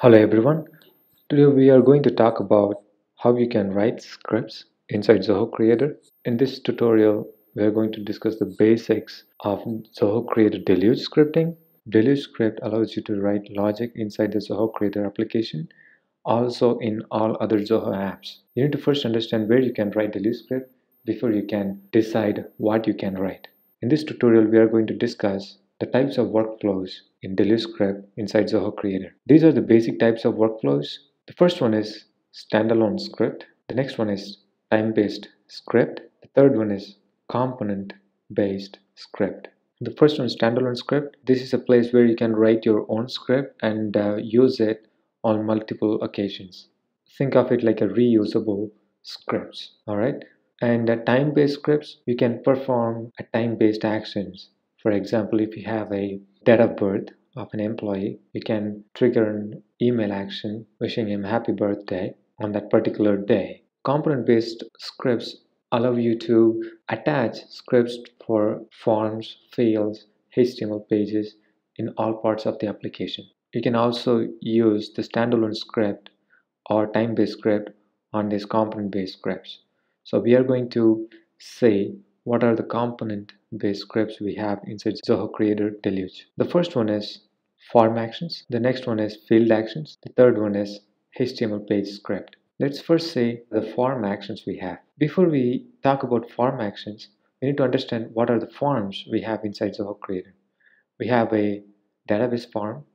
Hello everyone. Today we are going to talk about how you can write scripts inside Zoho Creator. In this tutorial, we are going to discuss the basics of Zoho Creator Deluge scripting. Deluge script allows you to write logic inside the Zoho Creator application, also in all other Zoho apps. You need to first understand where you can write Deluge script before you can decide what you can write. In this tutorial, we are going to discuss the types of workflows in Deluge script inside Zoho Creator. These are the basic types of workflows. The first one is standalone script. The next one is time-based script. The third one is component-based script. The first one is standalone script. This is a place where you can write your own script and use it on multiple occasions. Think of it like a reusable scripts. All right. And time-based scripts, you can perform a time-based actions. For example, if you have a date of birth of an employee, you can trigger an email action wishing him happy birthday on that particular day. Component-based scripts allow you to attach scripts for forms, fields, HTML pages in all parts of the application. You can also use the standalone script or time-based script on these component-based scripts. So we are going to say what are the component-based scripts we have inside Zoho Creator Deluge. The first one is form actions. The next one is field actions. The third one is HTML page script. Let's first say the form actions we have. Before we talk about form actions, we need to understand what are the forms we have inside Zoho Creator. We have a database form,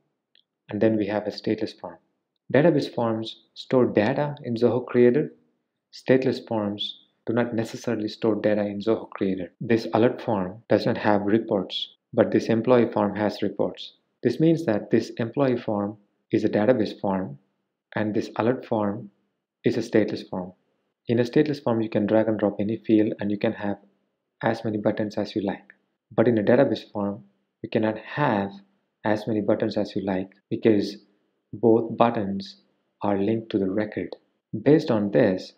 and then we have a stateless form. Database forms store data in Zoho Creator. Stateless forms do not necessarily store data in Zoho Creator. This alert form does not have reports, but this employee form has reports. This means that this employee form is a database form and this alert form is a stateless form. In a stateless form, you can drag and drop any field and you can have as many buttons as you like. But in a database form, you cannot have as many buttons as you like because both buttons are linked to the record. Based on this,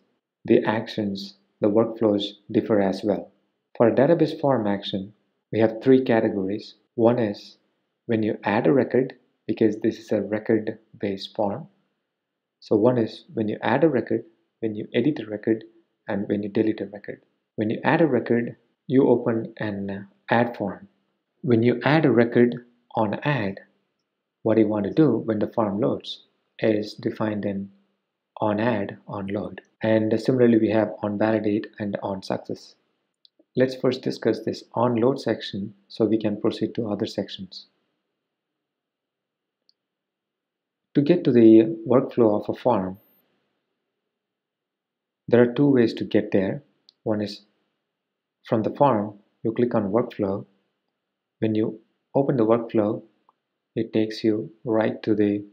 the actions, the workflows differ as well. For a database form action, we have three categories. One is when you add a record, because this is a record-based form. So one is when you add a record, when you edit a record, and when you delete a record. When you add a record, you open an add form. When you add a record on add, what you want to do when the form loads is defined in on add, on load. And similarly, we have on validate and on success. Let's first discuss this on load section so we can proceed to other sections. To get to the workflow of a form, there are two ways to get there. One is from the form, you click on workflow. When you open the workflow, it takes you right to the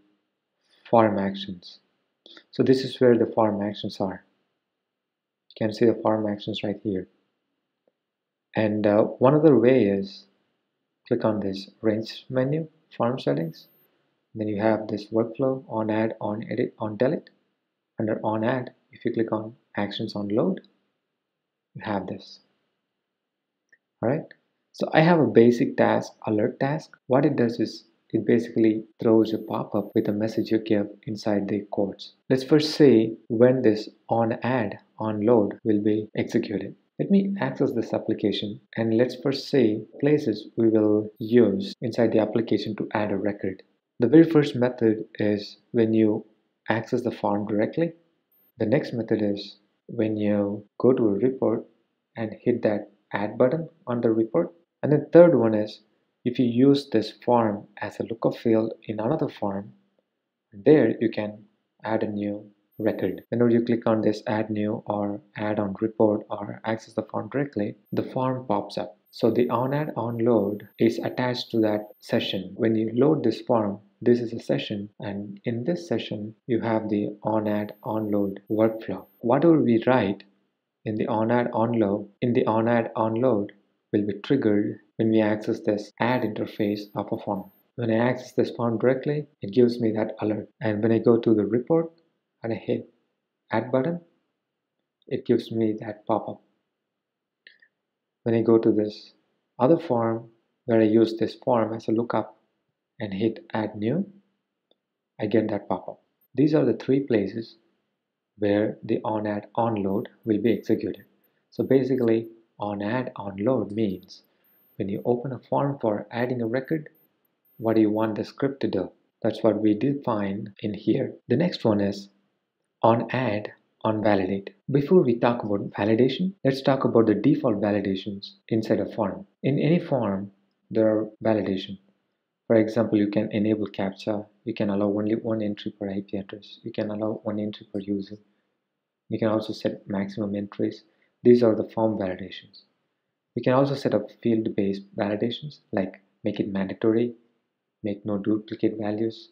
form actions. So this is where the form actions are. You can see the form actions right here. And one other way is click on this range menu, form settings. Then you have this workflow on add, on edit, on delete. Under on add, if you click on actions on load, you have this. All right. So I have a basic task, alert task. What it does is it basically throws a pop-up with a message you give inside the quotes. Let's first see when this on add, on load will be executed. Let me access this application and let's first see places we will use inside the application to add a record. The very first method is when you access the form directly. The next method is when you go to a report and hit that add button on the report. And the third one is if you use this form as a lookup field in another form, there you can add a new record. Whenever you click on this add new or add on report or access the form directly, the form pops up. So the on add on load is attached to that session. When you load this form, this is a session, and in this session you have the on add on load workflow. Whatever we write in the on add on load will be triggered when we access this add interface of a form. When I access this form directly, it gives me that alert. And when I go to the report and I hit add button, it gives me that pop-up. When I go to this other form where I use this form as a lookup and hit add new, I get that pop-up. These are the three places where the onAdd onload will be executed. So basically, onAdd onload means when you open a form for adding a record, what do you want the script to do? That's what we define in here. The next one is onAdd onValidate. Before we talk about validation, let's talk about the default validations inside a form. In any form, there are validation. For example, you can enable CAPTCHA. You can allow only one entry per IP address. You can allow one entry per user. You can also set maximum entries. These are the form validations. You can also set up field-based validations like make it mandatory, make no duplicate values.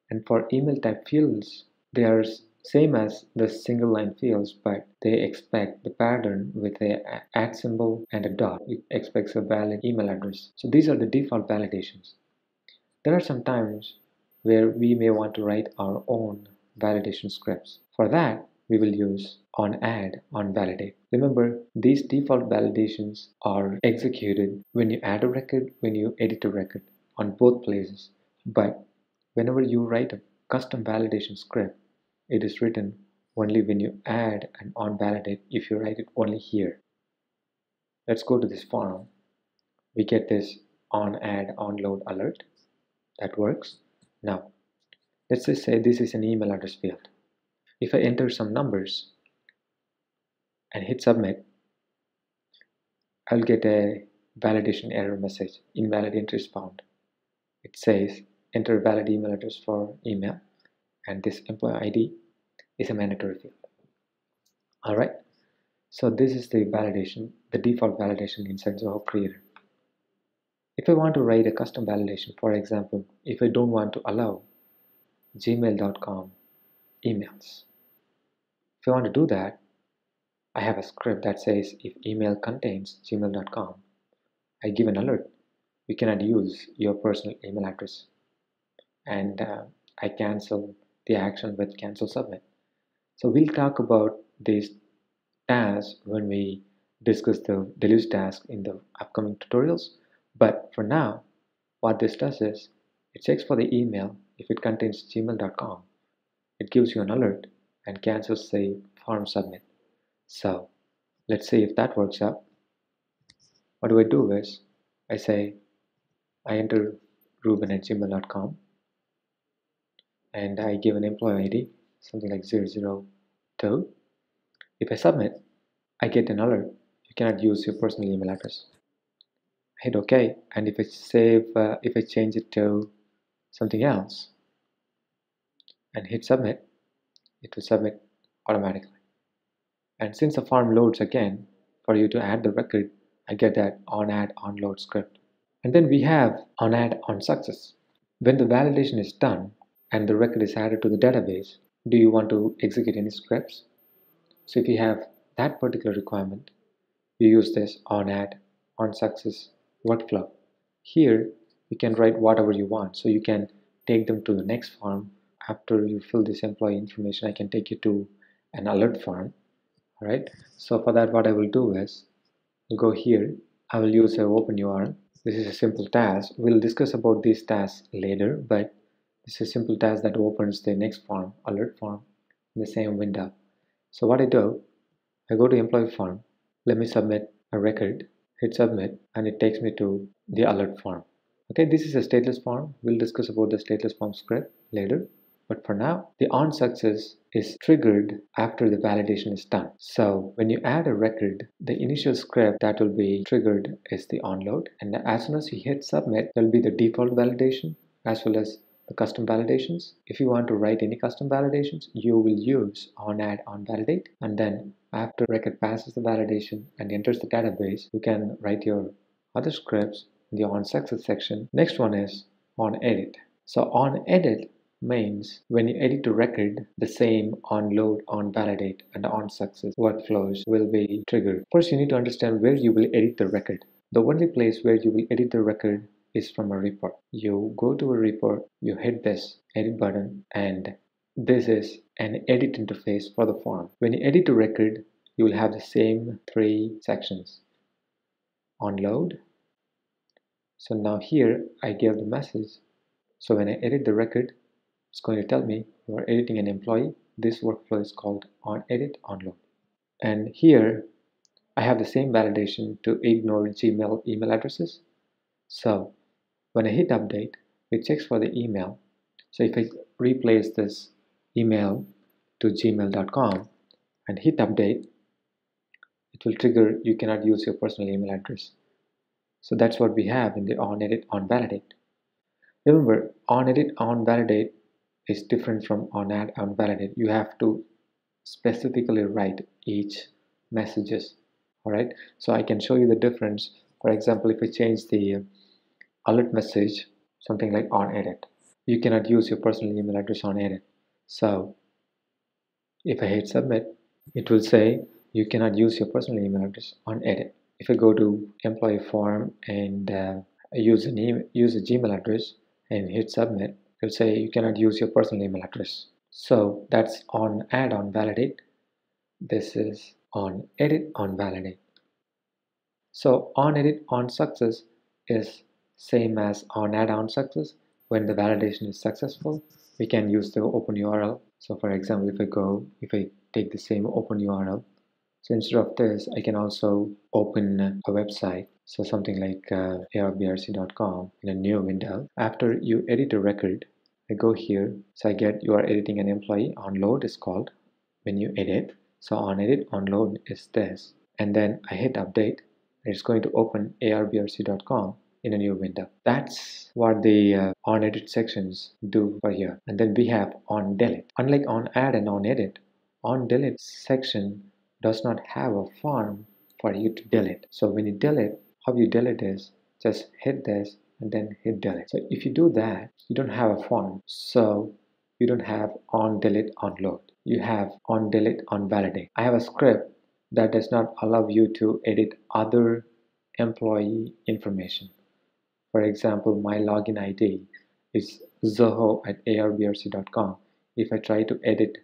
And for email type fields, they are same as the single line fields, but they expect the pattern with a @ symbol and a dot. It expects a valid email address. So these are the default validations. There are some times where we may want to write our own validation scripts. For that, we will use onAdd onValidate. Remember, these default validations are executed when you add a record, when you edit a record, on both places. But whenever you write a custom validation script, it is written only when you add an onValidate if you write it only here. Let's go to this form. We get this onAdd onload alert. That works. Now, let's just say this is an email address field. If I enter some numbers and hit submit, I'll get a validation error message, invalid entries found. It says enter valid email address for email, and this employee ID is a mandatory field. All right, so this is the validation, the default validation inside Zoho Creator. If I want to write a custom validation, for example, if I don't want to allow gmail.com emails, if I want to do that, I have a script that says if email contains gmail.com, I give an alert. You cannot use your personal email address. And I cancel the action with cancel submit. So we'll talk about these tasks when we discuss the deluge task in the upcoming tutorials. But for now, what this does is it checks for the email. If it contains gmail.com, it gives you an alert and cancels the form submit. So let's see if that works out. What do I do is I say I enter ruben@gmail.com and I give an employee ID, something like 002. If I submit, I get an alert. You cannot use your personal email address. Hit OK, and if I change it to something else and hit submit, it will submit automatically. And since the form loads again, for you to add the record, I get that onAdd onload script. And then we have onAdd onSuccess. When the validation is done and the record is added to the database, do you want to execute any scripts? So if you have that particular requirement, you use this onAdd onSuccess workflow. Here, you can write whatever you want. So you can take them to the next form. After you fill this employee information, I can take you to an alert form. All right. So for that, what I will do is I'll go here. I will use an open URL. This is a simple task. We'll discuss about these tasks later, but this is a simple task that opens the next form, alert form, in the same window. So what I do, I go to employee form. Let me submit a record, hit submit, and it takes me to the alert form. Okay, this is a stateless form. We'll discuss about the stateless form script later. But for now, the onSuccess is triggered after the validation is done. So when you add a record, the initial script that will be triggered is the onload. And as soon as you hit submit, there will be the default validation as well as the custom validations. If you want to write any custom validations, you will use onAdd onValidate. And then after record passes the validation and enters the database, you can write your other scripts in the onSuccess section. Next one is onEdit. So onEdit means when you edit a record, the same onload, onValidate, and onSuccess workflows will be triggered. First, you need to understand where you will edit the record. The only place where you will edit the record is from a report. You go to a report, you hit this edit button, and this is an edit interface for the form. When you edit a record, you will have the same three sections. Onload. So now here I give the message. So when I edit the record, It's going to tell me you are editing an employee. This workflow is called onEdit onload. And here I have the same validation to ignore Gmail email addresses. So when I hit update, it checks for the email. So if I replace this email to gmail.com and hit update, it will trigger you cannot use your personal email address. So that's what we have in the onEdit onValidate. Remember, onEdit onValidate is different from onAdd onValidate. You have to specifically write each messages. All right, so I can show you the difference. For example, if I change the alert message something like onEdit, you cannot use your personal email address on edit. So if I hit submit, it will say you cannot use your personal email address on edit. If I go to employee form and use a Gmail address and hit submit, it will say you cannot use your personal email address. So that's onAdd onValidate. This is onEdit onValidate. So onEdit onSuccess is same as onAdd onSuccess. When the validation is successful, we can use the open URL. So for example, if I take the same open URL, so instead of this, I can also open a website. So something like arbrc.com in a new window. After you edit a record, I go here. So I get you are editing an employee. Onload is called when you edit. So onEdit onload is this. And then I hit update. It's going to open arbrc.com in a new window. That's what the onEdit sections do for here. And then we have onDelete. Unlike onAdd and onEdit, onDelete section does not have a form for you to delete. So when you delete, how you delete is just hit this and then hit delete. So if you do that, you don't have a form. So you don't have onDelete onload. You have onDelete onValidate. I have a script that does not allow you to edit other employee information. For example, my login ID is zoho@arbrc.com. If I try to edit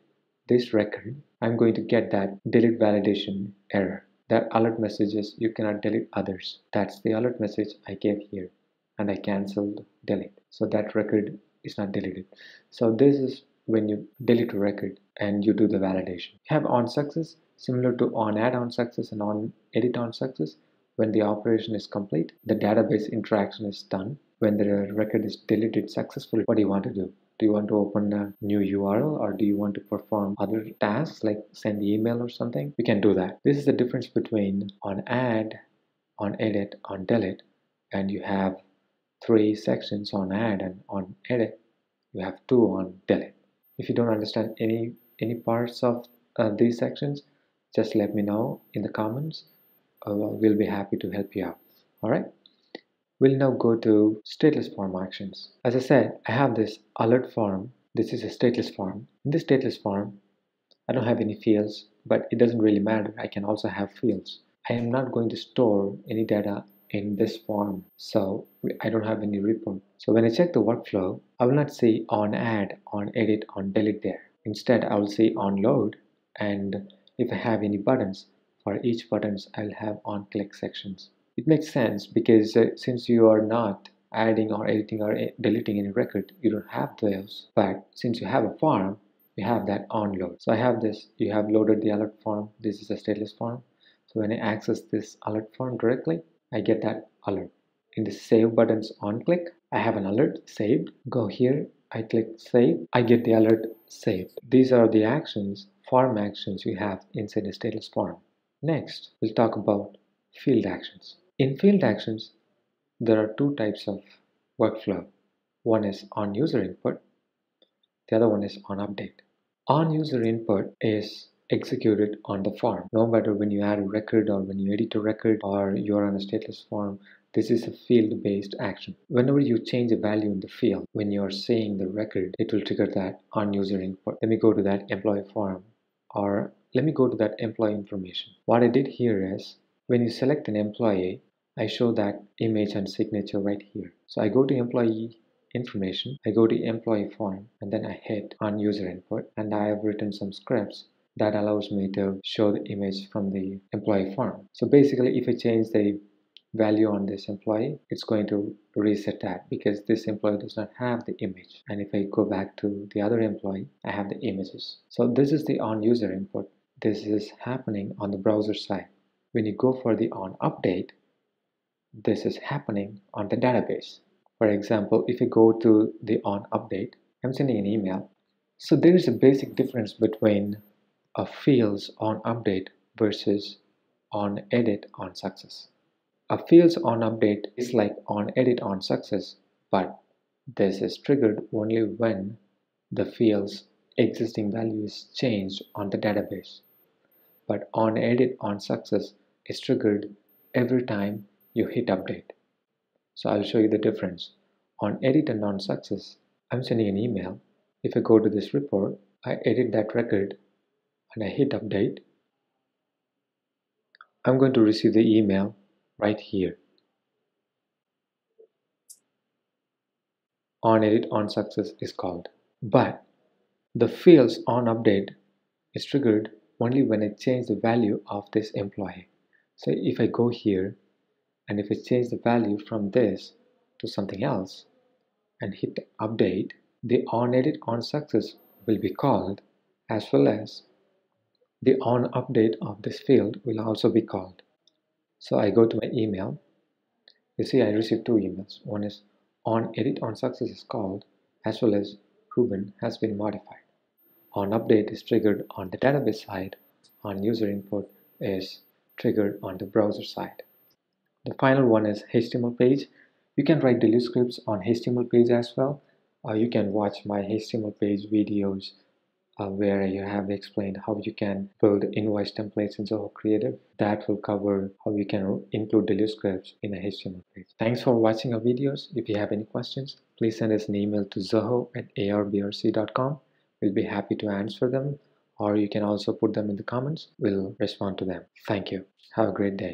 this record, I'm going to get that delete validation error. That alert messages you cannot delete others. That's the alert message I gave here, and I canceled delete. So that record is not deleted. So this is when you delete a record and you do the validation. You have onSuccess similar to onAdd onSuccess and onEdit onSuccess. When the operation is complete, the database interaction is done. When the record is deleted successfully, what do you want to do? Do you want to open a new URL, or do you want to perform other tasks like send email or something? We can do that. This is the difference between onAdd, onEdit, onDelete, and you have 3 sections onAdd and onEdit. You have 2 onDelete. If you don't understand any parts of these sections, just let me know in the comments. We'll be happy to help you out. All right. We'll now go to stateless form actions. As I said, I have this alert form. This is a stateless form. In this stateless form, I don't have any fields, but it doesn't really matter. I can also have fields. I am not going to store any data in this form, so I don't have any report. So when I check the workflow, I will not see onAdd, onEdit, onDelete there. Instead, I will see onload, and if I have any buttons, for each buttons, I'll have onClick sections. It makes sense because since you are not adding or editing or deleting any record, you don't have those. But since you have a form, you have that onload. So I have this, you have loaded the alert form. This is a stateless form. So when I access this alert form directly, I get that alert. In the save buttons on click, I have an alert saved. Go here, I click save, I get the alert saved. These are the actions, form actions you have inside a stateless form. Next, we'll talk about field actions. In field actions, there are 2 types of workflow. One is on user input, the other one is on update. On user input is executed on the form. No matter when you add a record or when you edit a record or you're on a stateless form, this is a field-based action. Whenever you change a value in the field, when you're saying the record, it will trigger that on user input. Let me go to that employee form, or let me go to that employee information. What I did here is, when you select an employee, I show that image and signature right here. So I go to employee information, I go to employee form, and then I hit on user input, and I have written some scripts that allows me to show the image from the employee form. So basically, if I change the value on this employee, it's going to reset that because this employee does not have the image. And if I go back to the other employee, I have the images. So this is the on user input. This is happening on the browser side. When you go for the on update, this is happening on the database. For example, if you go to the on update, I'm sending an email. So there is a basic difference between a fields on update versus on edit on success. A fields on update is like on edit on success, but this is triggered only when the field's existing value is changed on the database. But on edit on success is triggered every time you hit update. So I'll show you the difference. On edit and on success, I'm sending an email. If I go to this report, I edit that record and I hit update, I'm going to receive the email right here. On edit on success is called. But the fields on update is triggered only when I change the value of this employee. So if I go here and if I change the value from this to something else and hit update, the on edit on success will be called, as well as the on update of this field will also be called. So I go to my email. You see I received two emails. One is on edit on success is called, as well as Ruben has been modified. On update is triggered on the database side. On user input is triggered on the browser side. The final one is HTML page. You can write delete scripts on HTML page as well. You can watch my HTML page videos where I have explained how you can build invoice templates in Zoho Creative. That will cover how you can include delete scripts in a HTML page. Thanks for watching our videos. If you have any questions, please send us an email to zoho@arbrc.com. We'll be happy to answer them, or you can also put them in the comments. We'll respond to them. Thank you. Have a great day.